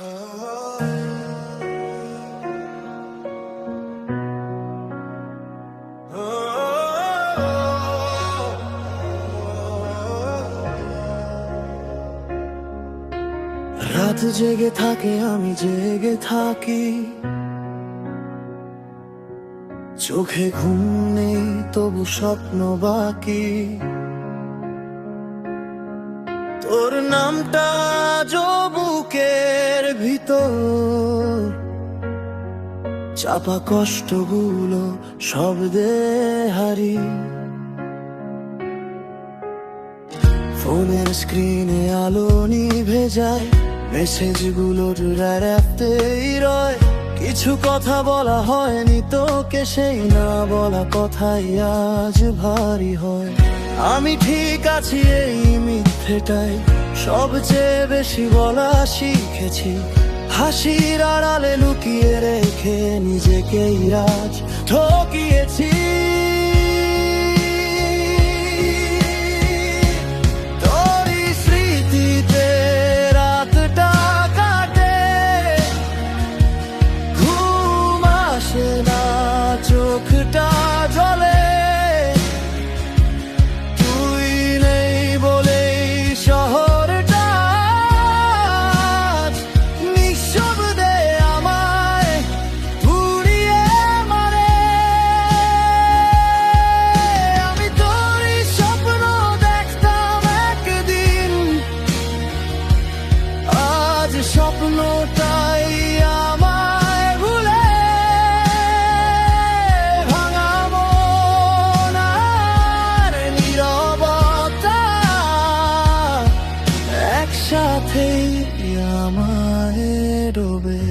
রাত জেগে থাকে, আমি জেগে থাকি, চোখে ঘুম নেই তবু স্বপ্ন বাকি। তোর নামটা বুকের ভিতর, চাপা কষ্টগুলো শব্দে হারি। ফোনের স্ক্রিনে আলো নিভে যায়, মেসেজগুলোর রাতেই রয়। কিছু কথা বলা হয়নি তোকে, সেই না বলা কথাই আজ ভারী হয়। আমি ঠিক আছি এই মিথ্যেটাই সবচেয়ে বেশি বলা শিখেছি। হাসির আড়ালে লুকিয়ে রেখে নিজেকেই রাজ ঠকিয়েছি। তোরই স্মৃতিতে রাতটা কাটে, ঘুম আসে না, চোখটা জ্বলে। তুই নেই বলেই শহরটা নিঃশব্দে আমায় পুড়িয়ে মারে। আমি তোরই স্বপ্ন দেখতাম একদিন, আজ স্বপ্নটাই আমায় ভুলে। ভাঙা মন আর নীরবতা একসাথেই আমায় ডোবে।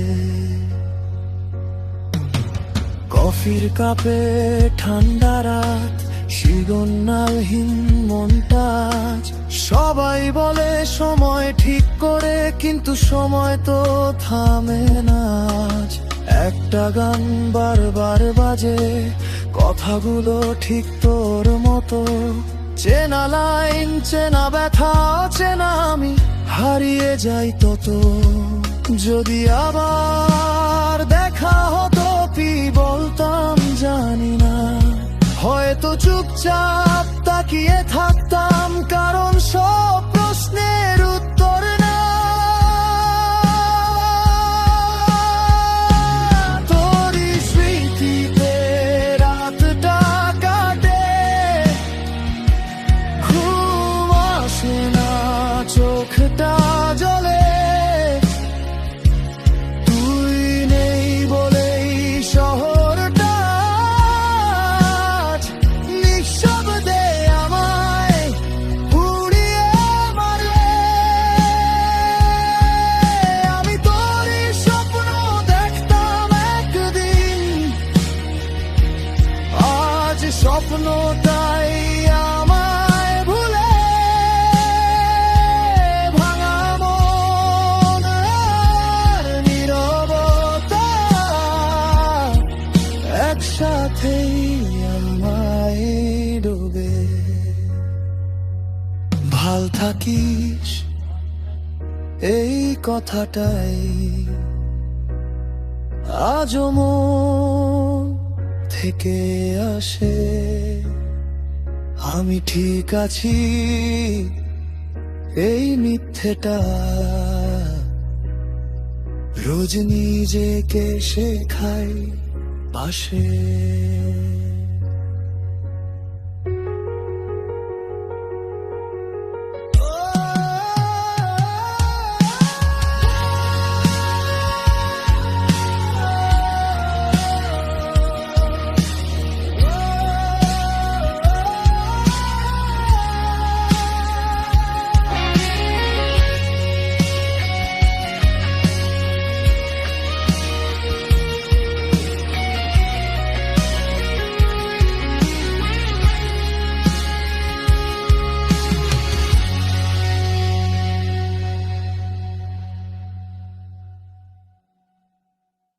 কফির কাপে ঠান্ডা রাত, শিরোনামহীন মনটা আজ। সবাই বলে সময় ঠিক করে, কিন্তু সময় তো থামে না আজ। একটা গান বারবার বাজে, কথাগুলো ঠিক তোর মতো। চেনা লাইন, চেনা ব্যথা, চেনা আমি, হারিয়ে যাই তত। যদি আবার দেখা হতো কি বলতাম জানি না, হয়তো চুপচাপ তাকিয়ে থাকতাম, কারণ সব প্রশ্নের উত্তর না। তোরই স্মৃতিতে রাতটা কাটে, ঘুম আসে না, চোখটা জ্বলে। তুই নেই বলেই শহরটা আজ নিঃশব্দে আমায় পুড়িয়ে মারে। আমি তোরই স্বপ্ন দেখতাম একদিন, আজ স্বপ্নটাই আমায় ভুলে। ভাঙা মন আর নীরবতা একসাথেই আমায় ডোবে। ভাল থাকিস এই কথাটাই আজও মন থেকে আসে। আমি ঠিক আছি এই মিথ্যেটা রোজ নিজেকে শেখাই পাশে।